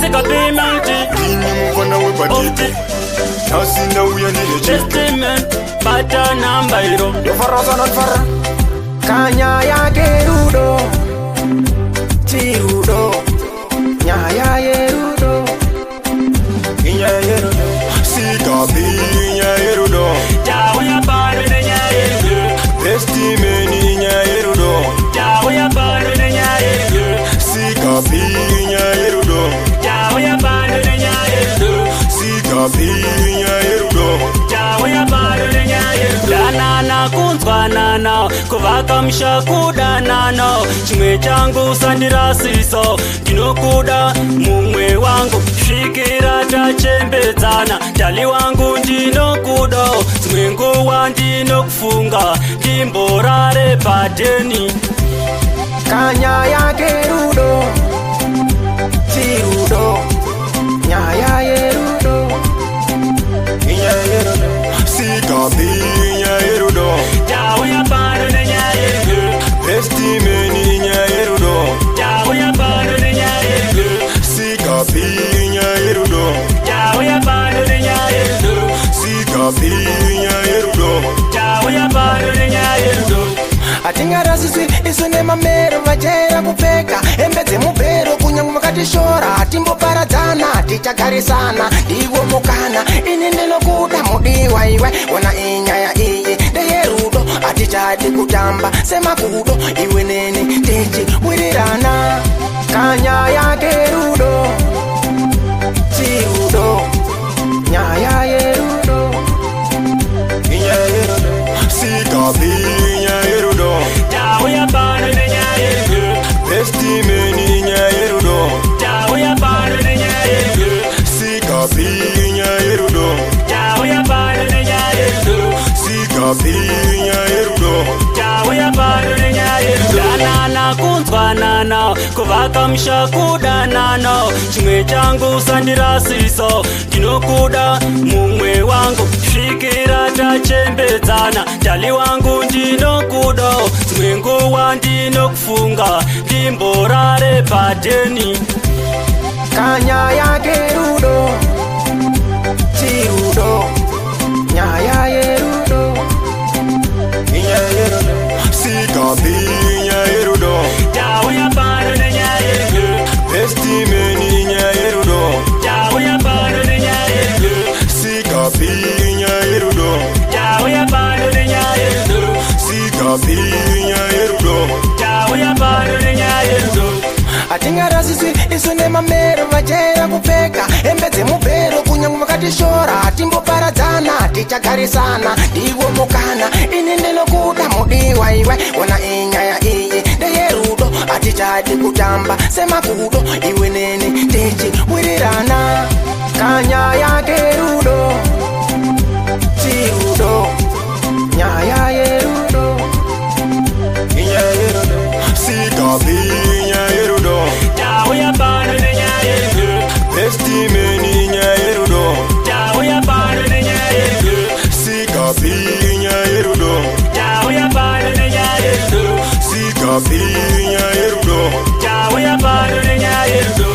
Sika be multi. Kini mfana we patiti. Nasinda uya ndine chiki. Testament. Bata namba iro. Yofaraza non fara. Kanya ya Gerudo. Tirudo. Nyaya Yerudo. Inya yerudo. Sika be inya yerudo. Jawe ya pare de nya yerudo. Testimony inya yerudo. Jawe ya pare de nya yerudo. Sika be inya yerudo. Jawe ya pare de nya yerudo. Sika be inya yerudo. Jawe ya pare de nya yerudo. Danana kunzwanana kuvaka mshakudanana chimwe changu sandirasiso ndinokuda mumwe wangu svikira tachembedzana dali wangu ndinokuda dzimwe nguwa ndinokufunga ndimborare padeni Kanya ya Gerudo. Tirudo. Nyaya Yerudo. Inya yerudo. Sika be inya yerudo. Jawe ya pare de nya yerudo. Testimony inya yerudo. Jawe ya pare de nya yerudo. Sika be inya yerudo. Jawe ya pare de nya yerudo. Sika be inya yerudo. Jawe ya pare de nya yerudo. Atingarasiswi isune mamero vachera kupfeka hembe dzemubhero kunyange makatishora timboparadzana tichagarisana ndiwo mukana ini ndinokuda mudiwa iwe ona inyaya iyi ndeyerudo atichadi kutamba semakudo iwe neni tichiwirirana Kanya ya Gerudo. Tirudo. Nyaya Yerudo. Inya yerudo. Sika be inya yerudo. Jawe ya pare de nya yerudo. Testimony inya yerudo. Jawe ya pare de nya yerudo. Sika be inya yerudo. Jawe ya pare de nya yerudo. Sika be inya yerudo. Jawe ya pare de nya yerudo. Danana kunzwanana kuvaka mshakudanana chimwe changu sandirasiso ndinokuda mumwe wangu svikira tachembedzana dali wangu ndinokuda dzimwe nguwa ndinokufunga ndimborare padeni Kanya ya Gerudo. Tirudo. Nyaya Yerudo. Inya yerudo. Sika be inya yerudo. Jawe ya pare de nya yerudo. Testimony inya yerudo. Jawe ya pare de nya yerudo. Sika be inya yerudo. Jawe ya pare de nya yerudo. Sika be inya yerudo. Jawe ya pare de nya yerudo. Atingarasiswi isune mamero vachera kupfeka hembe dzemubhero kunyange makatishora timboparadzana tichagarisana ndiwo mukana ini ndinokuda mudiwa iwe ona inyaya iyi ndeyerudo atichadi kutamba semakudo iwe neni tichiwirirana Kanya ya Gerudo. Tirudo. Nyaya Yerudo. Inya yerudo. Sika be inya yerudo. Jawe ya pare de nya yerudo. Testimony inya yerudo. Jawe ya pare de nya yerudo. Sika be inya yerudo. Jawe ya pare de nya yerudo. Sika be inya yerudo. Jawe ya pare de nya yerudo.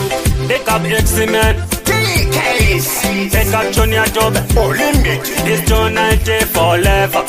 Pick up X-Men. TKs. Pick up Junior Job. Unlimited. This tonight forever.